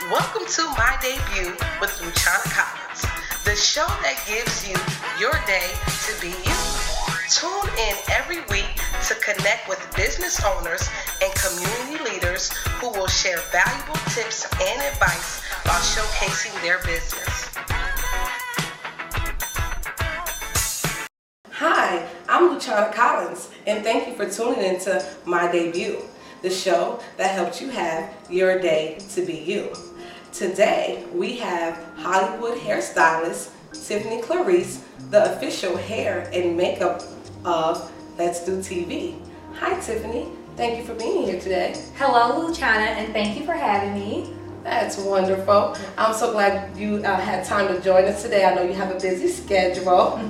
Welcome to My Debut with Luciana Collins, the show that gives you your day to be you. Tune in every week to connect with business owners and community leaders who will share valuable tips and advice while showcasing their business. Hi, I'm Luciana Collins, and thank you for tuning into My Debut, the show that helps you have your day to be you. Today, we have Hollywood hairstylist Tiffany Clarisse, the official hair and makeup of Let's Do TV. Hi, Tiffany. Thank you for being here today. Hello, Luciana, and thank you for having me. That's wonderful. I'm so glad you had time to join us today. I know you have a busy schedule,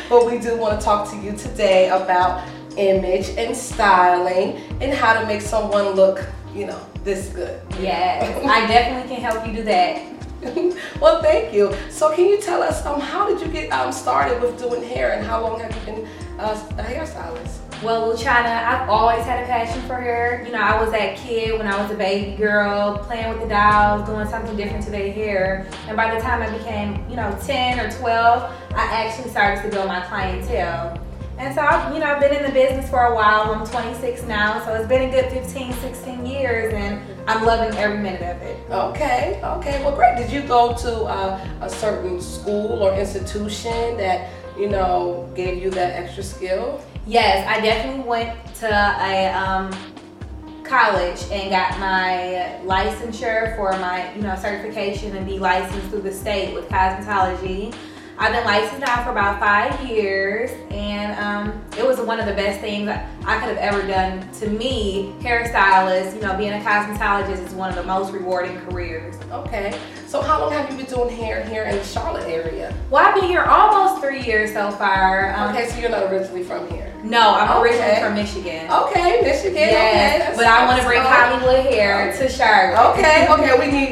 but we do want to talk to you today about image and styling and how to make someone look, this good. Yes, I definitely can help you do that. Well, thank you. So can you tell us, how did you get started with doing hair, and how long have you been a hairstylist? Well, Luciana, I've always had a passion for hair. I was that kid when I was a baby girl, playing with the dolls, doing something different to their hair. And by the time I became, 10 or 12, I actually started to build my clientele. And so I've been in the business for a while. I'm 26 now, so it's been a good 15, 16 years, and I'm loving every minute of it. Okay, well, great. Did you go to a certain school or institution that, gave you that extra skill? Yes, I definitely went to a college and got my licensure for my, certification and be licensed through the state with cosmetology. I've been licensed now for about 5 years, and it was one of the best things I could have ever done. To me, hairstylist, being a cosmetologist is one of the most rewarding careers. Okay, so how long have you been doing hair here in the Charlotte area? Well, I've been here almost 3 years so far. Okay, so you're not originally from here? No, I'm originally from Michigan. Okay, Michigan. Yes, okay, but I want to bring Hollywood hair to Charlotte. Okay,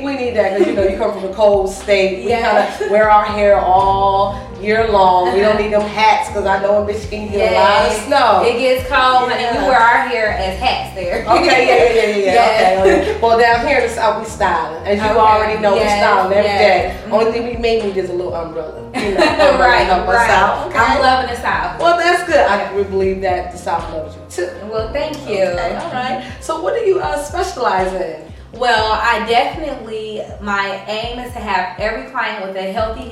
we need that, because you come from a cold state. We Yes. kind of wear our hair all year long. We don't need them hats, because I know in Michigan you get a lot of snow. It gets cold, honey. We wear our hair as hats there. Okay, yeah. Okay. Well, down here in the South, we styling. As you already know, we styling every day. Only thing we may need is a little umbrella. Right. Okay. I'm loving the South. Well, that's good. I believe that the South loves you too. Well, thank you. Okay, all right. So what do you specialize in? Well, my aim is to have every client with a healthy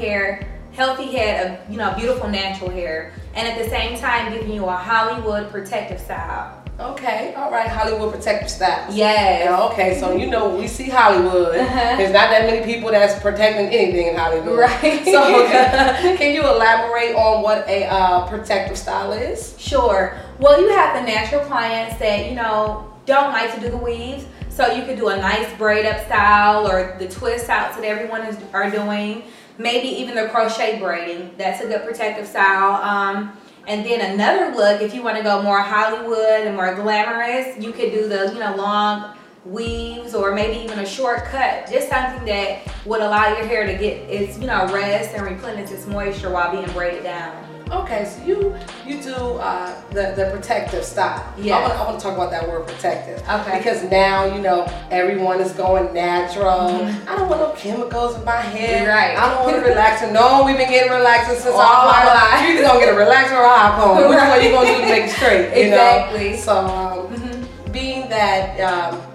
head of, beautiful natural hair, and at the same time giving you a Hollywood protective style. Okay, all right, Hollywood protective styles. Yes. Yeah, okay, so we see Hollywood. There's not that many people that's protecting anything in Hollywood. Right. So can you elaborate on what a protective style is? Sure. Well, you have the natural clients that, don't like to do the weaves. So you could do a nice braid up style, or the twist outs that everyone are doing. Maybe even the crochet braiding. That's a good protective style. And then another look, if you want to go more Hollywood and more glamorous, you could do the, long weaves, or maybe even a short cut. Just something that would allow your hair to get its, rest and replenish its moisture while being braided down. Okay, so you do the protective style. Yeah. I want to talk about that word protective. Okay. Because now, everyone is going natural. I don't want no chemicals in my hair. Right. I don't want to relaxer. No, we've been getting relaxers since all our lives. You're either going to get a relaxer or a hot comb. Which one you going to do to make it straight? Exactly. So, being that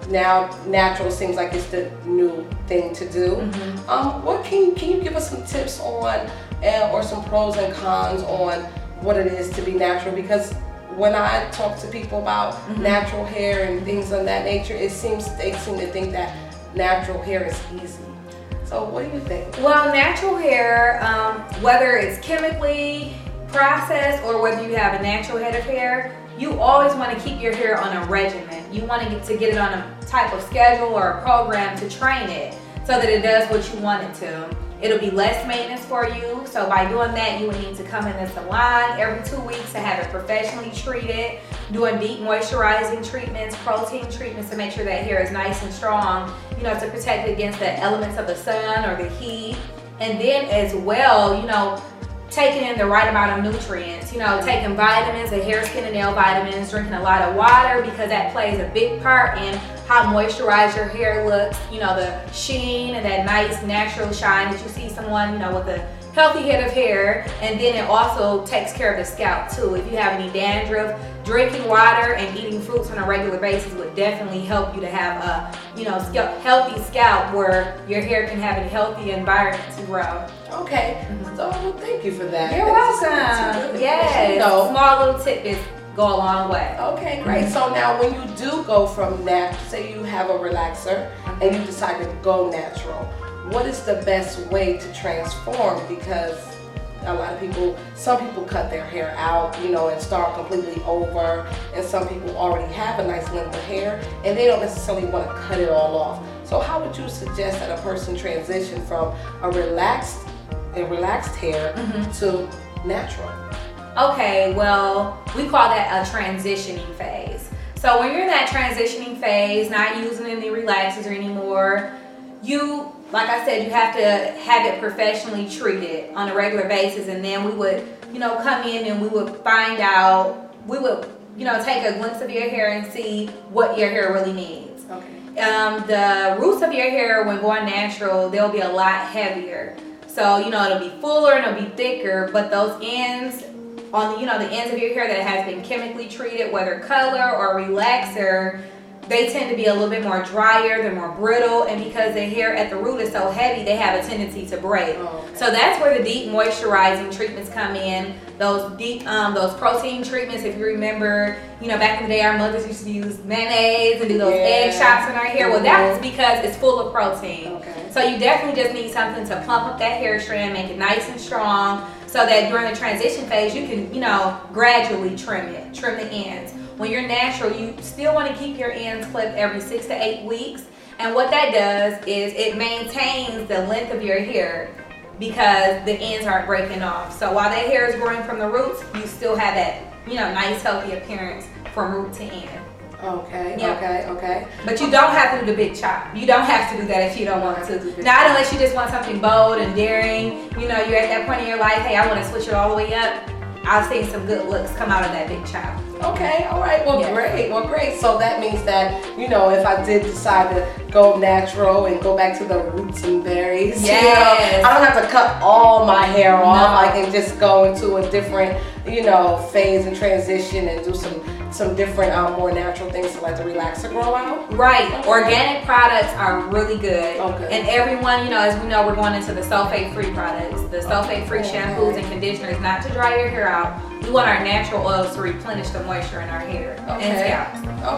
now natural seems like it's the new thing to do, what can you give us some tips on, or some pros and cons on what it is to be natural? Because when I talk to people about natural hair and things of that nature, they seem to think that natural hair is easy. So what do you think? Well, natural hair, whether it's chemically processed or whether you have a natural head of hair, you always want to keep your hair on a regimen. You want to get it on a type of schedule or a program to train it so that it does what you want it to. It'll be less maintenance for you. So by doing that, you would need to come in the salon every 2 weeks to have it professionally treated, doing deep moisturizing treatments, protein treatments to make sure that hair is nice and strong, to protect it against the elements of the sun or the heat. And then as well, taking in the right amount of nutrients, you know, taking vitamins, the hair, skin, and nail vitamins, drinking a lot of water, because that plays a big part in how moisturized your hair looks, you know, the sheen and that nice natural shine that you see someone, you know, with a healthy head of hair. And then it also takes care of the scalp too. If you have any dandruff, drinking water and eating fruits on a regular basis would definitely help you to have a, you know, healthy scalp where your hair can have a healthy environment to grow. Okay, so thank you for that. You're welcome. Yes, you know, small little tidbits go a long way. Okay, great. So now when you do go from natural, say you have a relaxer and you decide to go natural, what is the best way to transform? Because a lot of people, some people cut their hair out, you know, and start completely over, and some people already have a nice length of hair and they don't necessarily want to cut it all off. So how would you suggest that a person transition from a relaxed hair to natural? Okay, well, we call that a transitioning phase. So when you're in that transitioning phase, not using any relaxers anymore, you, like I said, you have to have it professionally treated on a regular basis, and then we would, you know, come in and we would find out, we would, you know, take a glimpse of your hair and see what your hair really needs. Okay. The roots of your hair, when going natural, they'll be a lot heavier. So, you know, it'll be fuller and it'll be thicker, but those ends, on the, you know, the ends of your hair that has been chemically treated, whether color or relaxer, they tend to be a little bit more drier, they're more brittle, and because the hair at the root is so heavy, they have a tendency to break. Oh, okay. So that's where the deep moisturizing treatments come in. Those deep, those protein treatments, if you remember, you know, back in the day, our mothers used to use mayonnaise and do those egg shots in our hair. Well, that's because it's full of protein. Okay. So you definitely just need something to plump up that hair strand, make it nice and strong, so that during the transition phase, you can, you know, gradually trim the ends. When you're natural, you still want to keep your ends clipped every 6 to 8 weeks. And what that does is it maintains the length of your hair because the ends aren't breaking off. So while that hair is growing from the roots, you still have that, you know, nice healthy appearance from root to end. Okay, Yep. okay. But you don't have to do the big chop. You don't have to do that if you don't want to. Not unless you just want something bold and daring. You know, you're at that point in your life, hey, I want to switch it all the way up. I've seen some good looks come out of that big chop. Okay, all right, well, Yes. great. Well, great. So that means that, you know, if I did decide to go natural and go back to the roots and berries, Yes. you know, I don't have to cut all my hair off. No. I can just go into a different, you know, phase and transition and do some different, more natural things to let the relaxer grow out. Right. Organic products are really good. Okay. And everyone, you know, as we know, we're going into the sulfate-free products, the sulfate-free shampoos and conditioners, not to dry your hair out. We want our natural oils to replenish the moisture in our hair and scalp.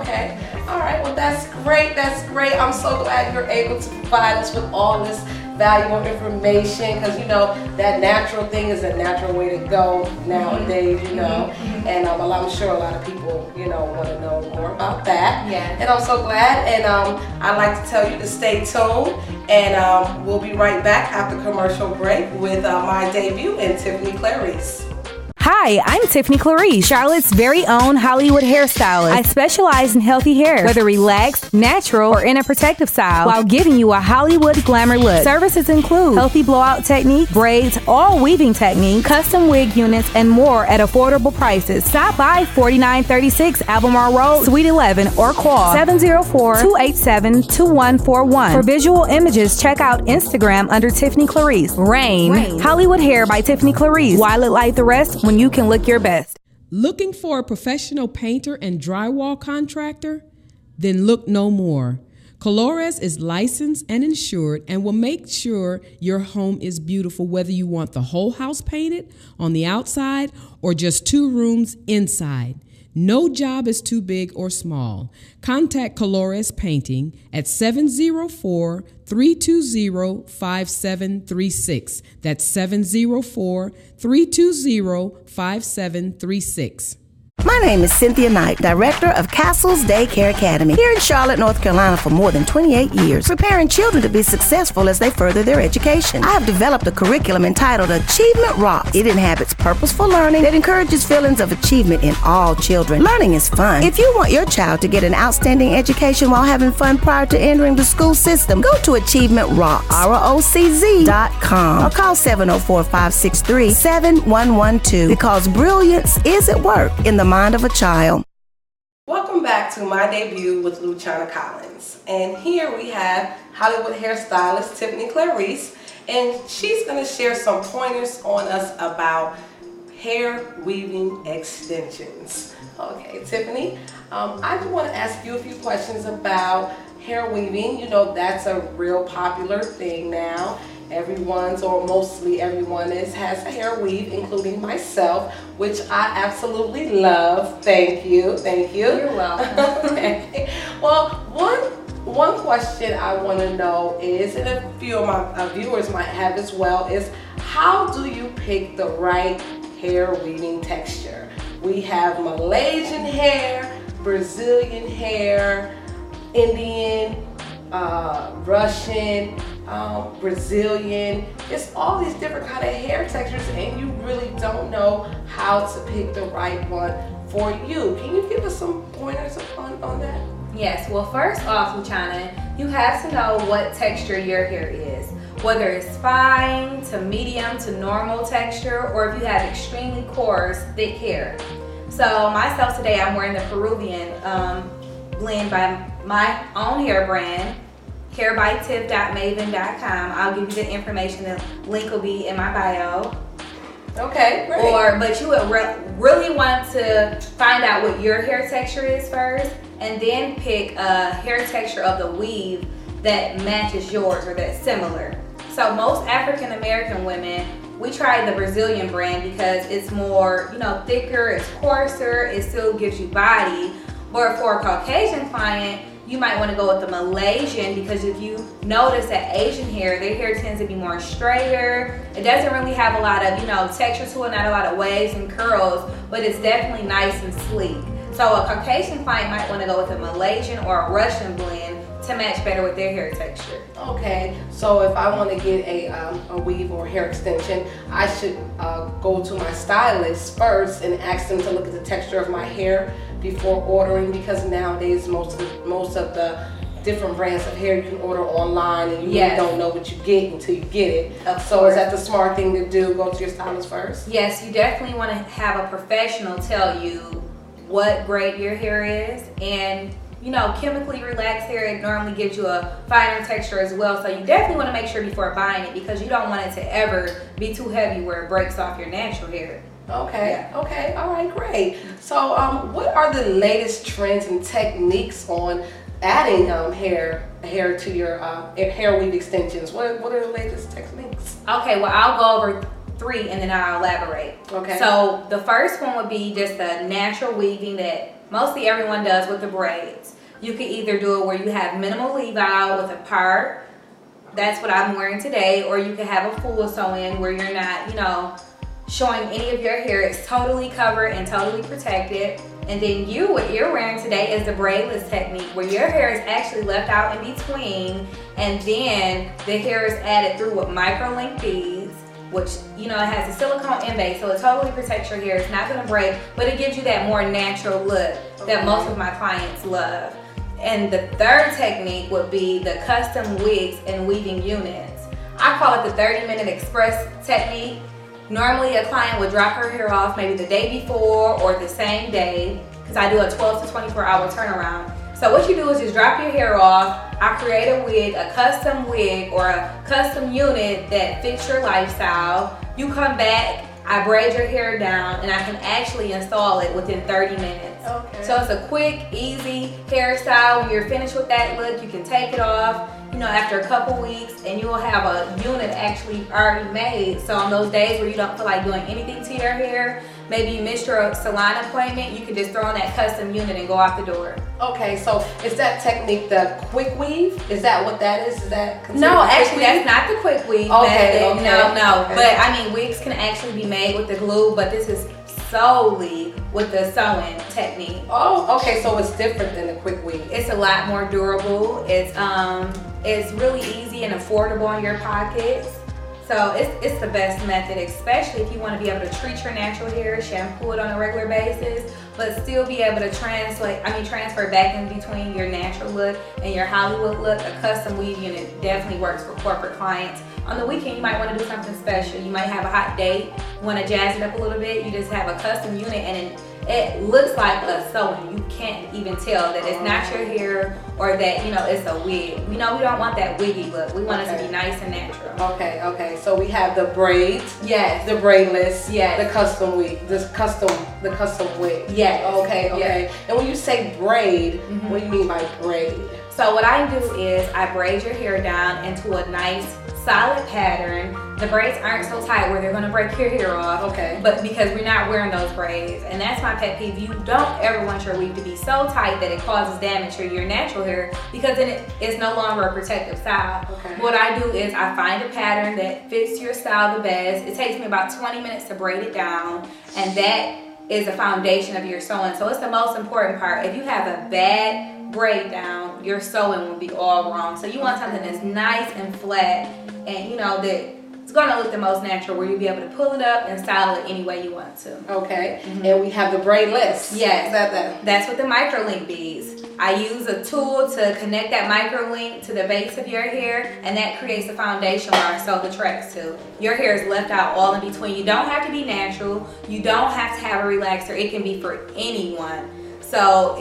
Okay. All right. Well, that's great. That's great. I'm so glad you're able to provide us with all this valuable information, because, you know, that natural thing is a natural way to go nowadays, you know. And I'm sure a lot of people, you know, want to know more about that. Yeah. And I'm so glad. And I'd like to tell you to stay tuned. And we'll be right back after commercial break with my debut and Tiffany Clarisse. Hi, I'm Tiffany Clarisse, Charlotte's very own Hollywood hairstylist. I specialize in healthy hair, whether relaxed, natural, or in a protective style, while giving you a Hollywood glamour look. Services include healthy blowout technique, braids, all weaving techniques, custom wig units, and more at affordable prices. Stop by 4936 Albemarle Road, Suite 11, or call 704-287-2141. For visual images, check out Instagram under Tiffany Clarisse. Rain. Hollywood Hair by Tiffany Clarisse. Why look like the rest when you can look your best? Looking for a professional painter and drywall contractor? Then look no more. Clarisse is licensed and insured and will make sure your home is beautiful, whether you want the whole house painted on the outside or just 2 rooms inside. No job is too big or small. Contact Clarisse Painting at 704-320-5736. That's 704-320-5736. My name is Cynthia Knight, Director of Castle's Daycare Academy, here in Charlotte, North Carolina for more than 28 years, preparing children to be successful as they further their education. I have developed a curriculum entitled Achievement Rocks. It inhabits purposeful learning that encourages feelings of achievement in all children. Learning is fun. If you want your child to get an outstanding education while having fun prior to entering the school system, go to achievementrocks.com or call 704-563-7112 because brilliance is at work in the mind of a child. Welcome back to my debut with Luciana Collins. And here we have Hollywood hairstylist Tiffany Clarisse, and she's going to share some pointers on us about hair weaving extensions. Okay, Tiffany, I just want to ask you a few questions about hair weaving. You know, that's a real popular thing now. Everyone's, or mostly everyone has a hair weave, including myself, which I absolutely love. Thank you. You're welcome. Okay. Well, one question I want to know is, and a few of my viewers might have as well, is how do you pick the right hair weaving texture? We have Malaysian hair, Brazilian hair, Indian, Russian, Brazilian. It's all these different kind of hair textures, and you really don't know how to pick the right one for you. Can you give us some pointers on that? Yes, well, first off, Luciana, you have to know what texture your hair is. Whether it's fine to medium to normal texture, or if you have extremely coarse, thick hair. So myself today, I'm wearing the Peruvian blend by my own hair brand, hairbytiff.maven.com. I'll give you the information. The link will be in my bio. Okay, great. But you would really want to find out what your hair texture is first, and then pick a hair texture of the weave that matches yours or that's similar. So most African American women, we tried the Brazilian brand because it's more, thicker, it's coarser, it still gives you body. Or for a Caucasian client, you might want to go with the Malaysian, because if you notice that Asian hair, their hair tends to be more straighter. It doesn't really have a lot of, texture to it, not a lot of waves and curls, but it's definitely nice and sleek. So a Caucasian client might want to go with a Malaysian or a Russian blend to match better with their hair texture. Okay, so if I want to get a weave or hair extension, I should go to my stylist first and ask them to look at the texture of my hair before ordering, because nowadays most of the different brands of hair you can order online, and you really don't know what you get until you get it. So is that the smart thing to do? Go to your stylist first? Yes, you definitely want to have a professional tell you what grade your hair is, and chemically relaxed hair, it normally gives you a finer texture as well. So you definitely want to make sure before buying it, because you don't want it to ever be too heavy where it breaks off your natural hair. Okay, okay, all right, great. So what are the latest trends and techniques on adding hair to your hair weave extensions? What are the latest techniques? Okay, well, I'll go over 3 and then I'll elaborate. Okay. So the first one would be just the natural weaving that mostly everyone does with the braids. You can either do it where you have minimal leave out with a part. That's what I'm wearing today. Or you can have a full sew-in where you're not, showing any of your hair. It's totally covered and totally protected. And then what you're wearing today is the braidless technique, where your hair is actually left out in between, and then the hair is added through with micro-link beads, which, it has a silicone end base, so it totally protects your hair. It's not gonna break, but it gives you that more natural look that most of my clients love. And the third technique would be the custom wigs and weaving units. I call it the 30-minute express technique. Normally a client would drop her hair off maybe the day before or the same day, because I do a 12 to 24 hour turnaround. So what you do is just drop your hair off. I create a wig, a custom wig or a custom unit that fits your lifestyle. You come back, I braid your hair down, and I can actually install it within 30 minutes. Okay. So it's a quick, easy hairstyle. When you're finished with that look, you can take it off, after a couple weeks, and you will have a unit actually already made. So on those days where you don't feel like doing anything to your hair, maybe you missed your salon appointment, you can just throw on that custom unit and go out the door. Okay, so is that technique the quick weave? Is that what that is? Is that no, actually that's not the quick weave method. Okay. No. Okay. But wigs can actually be made with the glue, but this is solely with the sewing technique. Oh, okay, so it's different than the quick weave. It's a lot more durable. It's really easy and affordable in your pockets. So it's the best method, especially if you want to be able to treat your natural hair, shampoo it on a regular basis, but still be able to transfer back in between your natural look and your Hollywood look. A custom weave unit definitely works for corporate clients. On the weekend, you might want to do something special. You might have a hot date, want to jazz it up a little bit. You just have a custom unit and it looks like a sewing. You can't even tell that it's not your hair or that, it's a wig. We don't want that wiggy look. We want it to be nice and natural. Okay. So we have the braids. Yes. The braidless. Yes. The custom wig. The custom wig. Yes. Okay. Yes. And when you say braid, what do you mean by braid? So what I do is I braid your hair down into a nice solid pattern. The braids aren't so tight where they're gonna break your hair off. Okay. But because we're not wearing those braids, and that's my pet peeve. You don't ever want your weave to be so tight that it causes damage to your natural hair, because then it's no longer a protective style. Okay. What I do is I find a pattern that fits your style the best. It takes me about 20 minutes to braid it down, and that is the foundation of your sewing. So it's the most important part. If you have a bad braid down, your sewing will be all wrong. So you want something that's nice and flat, and that it's gonna look the most natural, where you'll be able to pull it up and style it any way you want to. Okay. And we have the braidless. Yes. That. That's with the microlink beads. I use a tool to connect that microlink to the base of your hair, and that creates a foundation where I sew the tracks to. Your hair is left out all in between. You don't have to be natural. You don't have to have a relaxer. It can be for anyone. So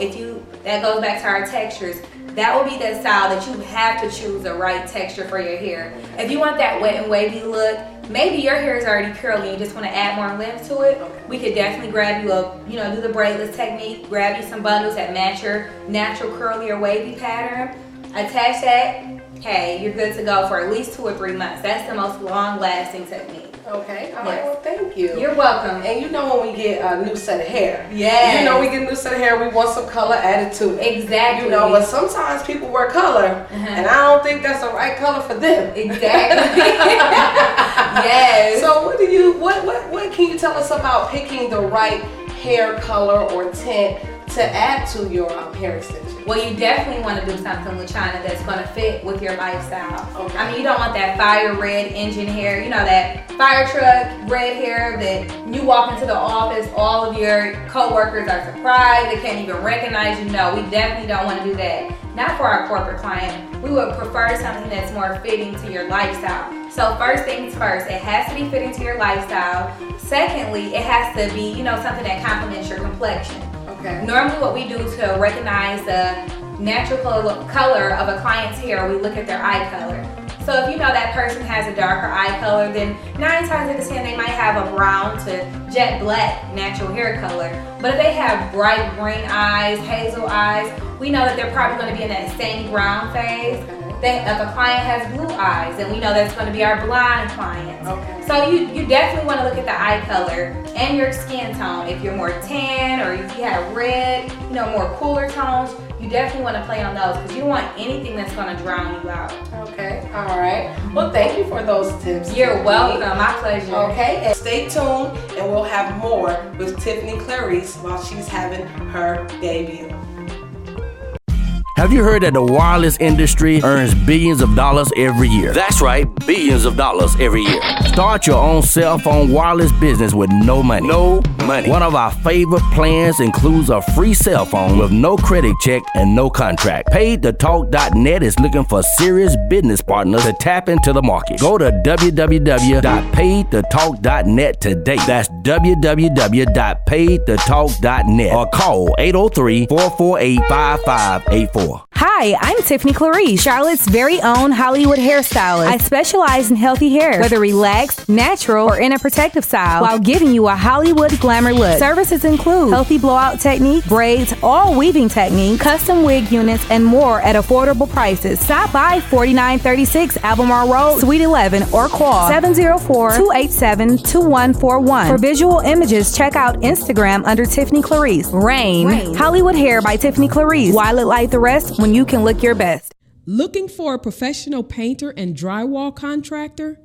that goes back to our textures. That will be the style that you have to choose the right texture for your hair. If you want that wet and wavy look, maybe your hair is already curly and you just want to add more length to it, we could definitely grab you do the braidless technique, grab you some bundles that match your natural curly or wavy pattern, attach that, hey, you're good to go for at least 2 or 3 months. That's the most long-lasting technique. Okay. All right. Well, thank you. You're welcome. And when we get a new set of hair. Yeah. We get a new set of hair, we want some color added to it. Exactly. But sometimes people wear color, and I don't think that's the right color for them. Exactly. Yes. So what can you tell us about picking the right hair color or tint to add to your hair extension? Well, you definitely want to do something, Luciana, that's going to fit with your lifestyle. Okay. You don't want that fire red engine hair, that fire truck red hair that you walk into the office, all of your coworkers are surprised, they can't even recognize you. No, we definitely don't want to do that. Not for our corporate client. We would prefer something that's more fitting to your lifestyle. So first things first, it has to be fitting to your lifestyle. Secondly, it has to be, something that complements your complexion. Okay. Normally what we do to recognize the natural color of a client's hair, we look at their eye color. So if that person has a darker eye color, then 9 times out of 10 they might have a brown to jet black natural hair color. But if they have bright green eyes, hazel eyes, we know that they're probably going to be in that same brown phase. If a client has blue eyes, then we know that's going to be our blonde clients. Okay. So you definitely want to look at the eye color and your skin tone. If you're more tan or if you have red, more cooler tones, you definitely want to play on those because you don't want anything that's going to drown you out. Okay. All right. Well, thank you for those tips. You're welcome. My pleasure. Okay. And stay tuned, and we'll have more with Tiffany Clarisse while she's having her debut. Have you heard that the wireless industry earns billions of dollars every year? That's right, billions of dollars every year. Start your own cell phone wireless business with no money. No money. One of our favorite plans includes a free cell phone with no credit check and no contract. PaidToTalk.net is looking for serious business partners to tap into the market. Go to www.paidtotalk.net today. That's www.paidtotalk.net or call 803-448-5584. Hi, I'm Tiffany Clarisse, Charlotte's very own Hollywood hairstylist. I specialize in healthy hair, whether relaxed, natural, or in a protective style, while giving you a Hollywood glamour look. Services include healthy blowout technique, braids, all weaving technique, custom wig units, and more at affordable prices. Stop by 4936 Albemarle Road, Suite 11, or call 704-287-2141. For visual images, check out Instagram under Tiffany Clarisse. Rain. Hollywood Hair by Tiffany Clarisse. Why look like the rest when you can look your best? Looking for a professional painter and drywall contractor?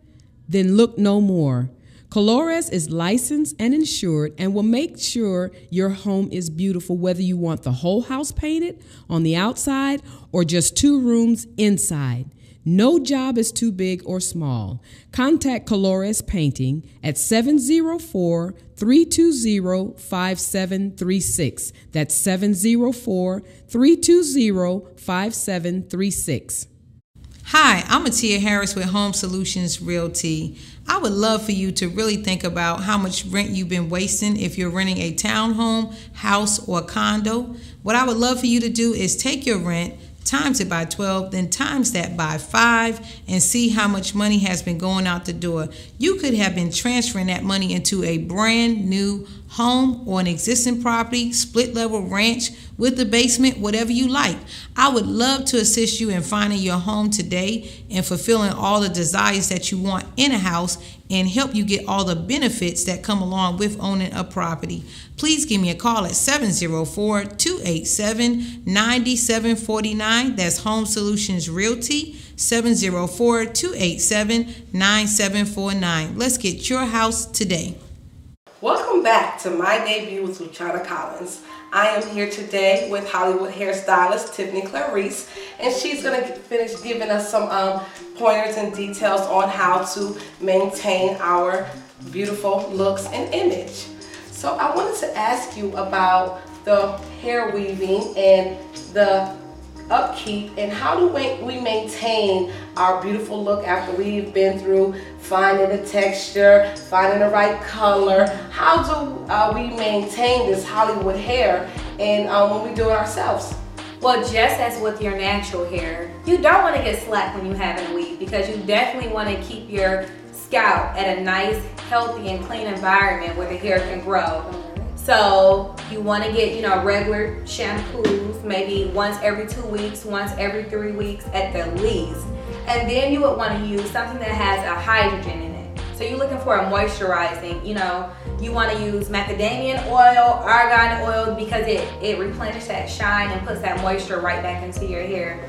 Then look no more. Clarisse is licensed and insured and will make sure your home is beautiful whether you want the whole house painted on the outside or just 2 rooms inside. No job is too big or small. Contact Clarisse Painting at 704-320-5736. That's 704-320-5736. Hi, I'm Atia Harris with Home Solutions Realty. I would love for you to really think about how much rent you've been wasting if you're renting a townhome, house, or condo. What I would love for you to do is take your rent, times it by 12, then times that by 5, and see how much money has been going out the door. You could have been transferring that money into a brand new home or an existing property, split level ranch with a basement, whatever you like. I would love to assist you in finding your home today and fulfilling all the desires that you want in a house and help you get all the benefits that come along with owning a property. Please give me a call at 704-287-9749. That's Home Solutions Realty, 704-287-9749. Let's get your house today. Welcome back to My Debut with Luciana Collins. I am here today with Hollywood hairstylist Tiffany Clarisse, and she's going to finish giving us some pointers and details on how to maintain our beautiful looks and image. So I wanted to ask you about the hair weaving and the upkeep, and how do we maintain our beautiful look after we've been through finding the texture, finding the right color. How do we maintain this Hollywood hair and when we do it ourselves? Well, just as with your natural hair, you don't want to get slack when you have a weave, because you definitely want to keep your scalp at a nice, healthy, and clean environment where the hair can grow. So you want to get, regular shampoos, maybe once every 2 weeks, once every 3 weeks at the least. And then you would want to use something that has a hydrogen in it. So you're looking for a moisturizing, you want to use macadamia oil, argan oil, because it replenishes that shine and puts that moisture right back into your hair.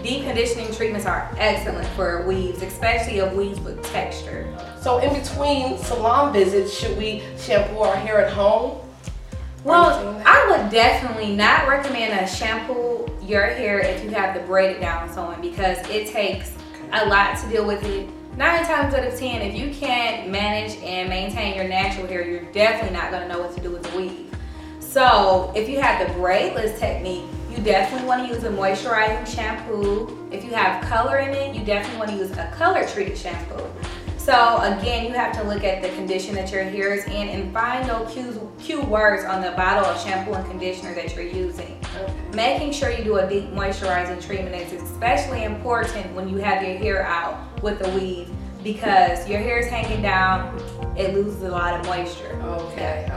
Deep conditioning treatments are excellent for weaves, especially of weaves with texture. So in between salon visits, should we shampoo our hair at home? Well, I would definitely not recommend to shampoo your hair if you have the braided down sewing, because it takes a lot to deal with it. 9 times out of 10, if you can't manage and maintain your natural hair, you're definitely not going to know what to do with the weave. So if you have the braidless technique, you definitely want to use a moisturizing shampoo. If you have color in it, you definitely want to use a color treated shampoo. So again, you have to look at the condition that your hair is in and find those cue words on the bottle of shampoo and conditioner that you're using. Okay. Making sure you do a deep moisturizing treatment is especially important when you have your hair out with a weave, because your hair is hanging down, it loses a lot of moisture. Okay.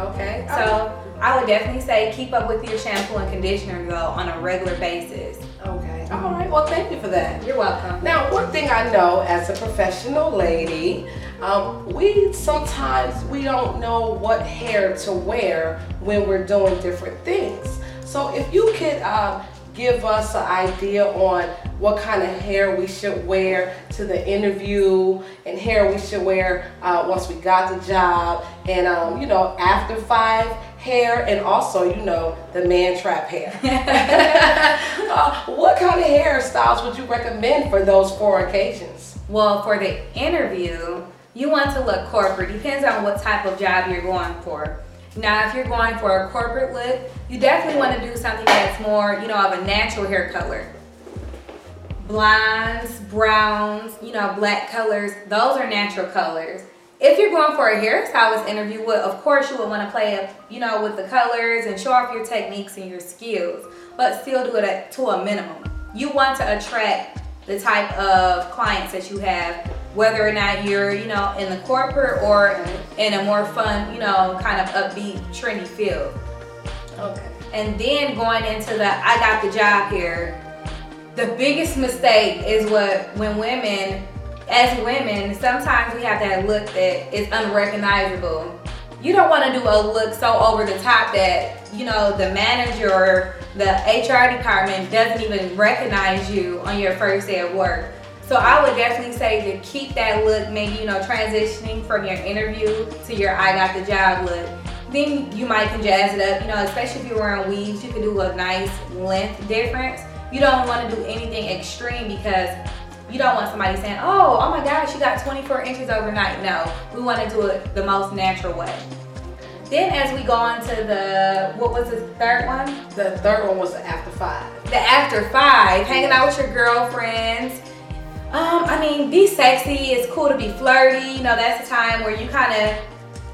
So I would definitely say keep up with your shampoo and conditioner though on a regular basis. Okay. All right. Well, thank you for that. You're welcome. Now, one thing I know as a professional lady, we sometimes don't know what hair to wear when we're doing different things. So if you could give us an idea on what kind of hair we should wear to the interview, and hair we should wear once we got the job, and after 5 hair, and also the man trap hair. What kind of hairstyles would you recommend for those 4 occasions? Well, for the interview, you want to look corporate. Depends on what type of job you're going for. Now, if you're going for a corporate look, you definitely want to do something that's more, of a natural hair color. Blondes, browns, black colors, those are natural colors. If you're going for a hairstylist interview, of course you would want to play up, with the colors and show off your techniques and your skills, but still do it to a minimum. You want to attract the type of clients that you have, whether or not you're, in the corporate or in a more fun, kind of upbeat, trendy field. Okay. And then going into the I got the job here, the biggest mistake is when women, as women, sometimes we have that look that is unrecognizable. You don't want to do a look so over the top that, the manager or the HR department doesn't even recognize you on your first day of work. So So I would definitely say to keep that look, maybe, transitioning from your interview to your I got the job look. Then you might can jazz it up, especially if you're wearing weaves, you can do a nice length difference. You don't want to do anything extreme because you don't want somebody saying, oh my gosh, you got 24 inches overnight. No, we want to do it the most natural way. Then as we go on to what was the third one? The third one was the after 5. The after 5, hanging out with your girlfriends. Be sexy. It's cool to be flirty. That's the time where you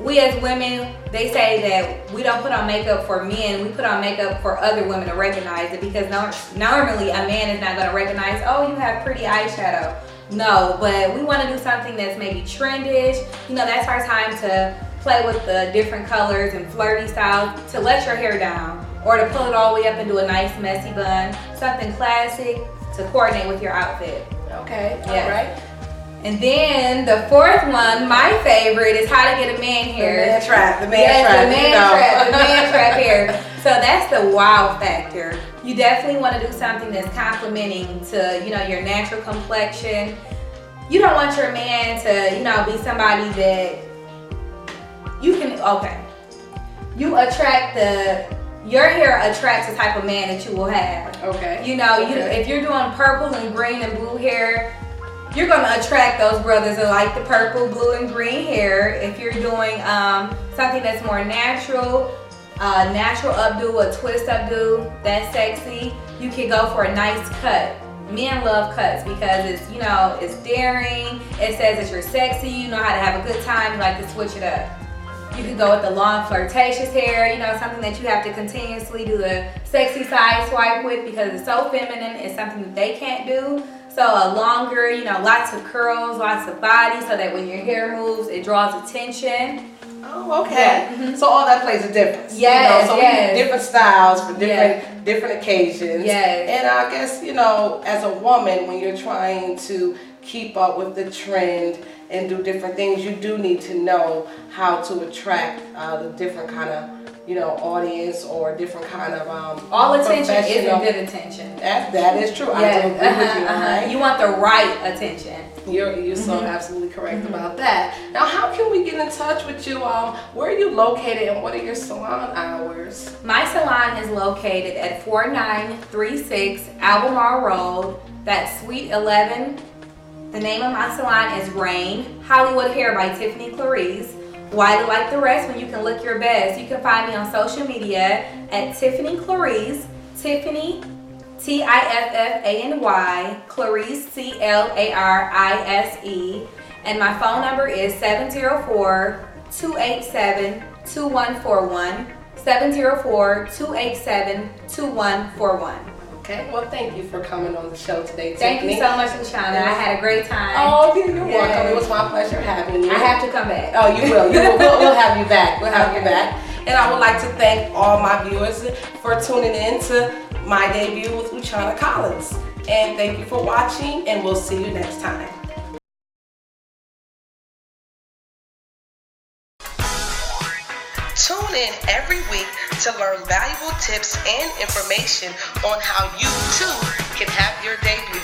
we as women, they say that we don't put on makeup for men. We put on makeup for other women to recognize it because normally a man is not going to recognize, oh, you have pretty eyeshadow. No, but we want to do something that's maybe trendish. That's our time to play with the different colors and flirty styles, to let your hair down or to pull it all the way up and do a nice messy bun. Something classic to coordinate with your outfit. Okay, yeah. All right. And then the fourth one, my favorite, is how to get a man hair. The man trap. The man trap hair. So that's the wow factor. You definitely want to do something that's complementing to, your natural complexion. You don't want your man to, be somebody that your hair attracts the type of man that you will have. Okay. If you're doing purple and green and blue hair, you're going to attract those brothers that like the purple, blue, and green hair. If you're doing something that's more natural, natural updo, a twist updo, that's sexy, you can go for a nice cut. Men love cuts because it's daring, it says that you're sexy, you know how to have a good time, you like to switch it up. You can go with the long flirtatious hair, something that you have to continuously do the sexy side swipe with because it's so feminine, it's something that they can't do. So a longer, lots of curls, lots of body, so that when your hair moves, it draws attention. Oh, okay. Yeah. Mm-hmm. So all that plays a difference. Yes, we need different styles for different occasions. Yes. And I guess, as a woman, when you're trying to keep up with the trend and do different things, you do need to know how to attract the different kind of audience or different kind of all attention isn't good attention. That is true. I do agree with you. Right? You want the right attention. You're so absolutely correct about that. Now, how can we get in touch with you? Where are you located and what are your salon hours? My salon is located at 4936 Albemarle Road. That's Suite 11. The name of my salon is Rain Hollywood Hair by Tiffany Clarisse. Wiley like the rest when you can look your best. You can find me on social media at Tiffany Clarisse, Tiffany Tiffany, Clarisse Clarise, and my phone number is 704-287-2141, 704-287-2141. Okay, well, thank you for coming on the show today, Thank Tiffany. you so much, Luciana. I had a great time. Oh, you're welcome. It was my pleasure having you. I have to come back. Oh, you will. We'll have you back. We'll have you back. And I would like to thank all my viewers for tuning in to my debut with Luciana Collins. And thank you for watching, and we'll see you next time. Tune in every week to learn valuable tips and information on how you too can have your debut.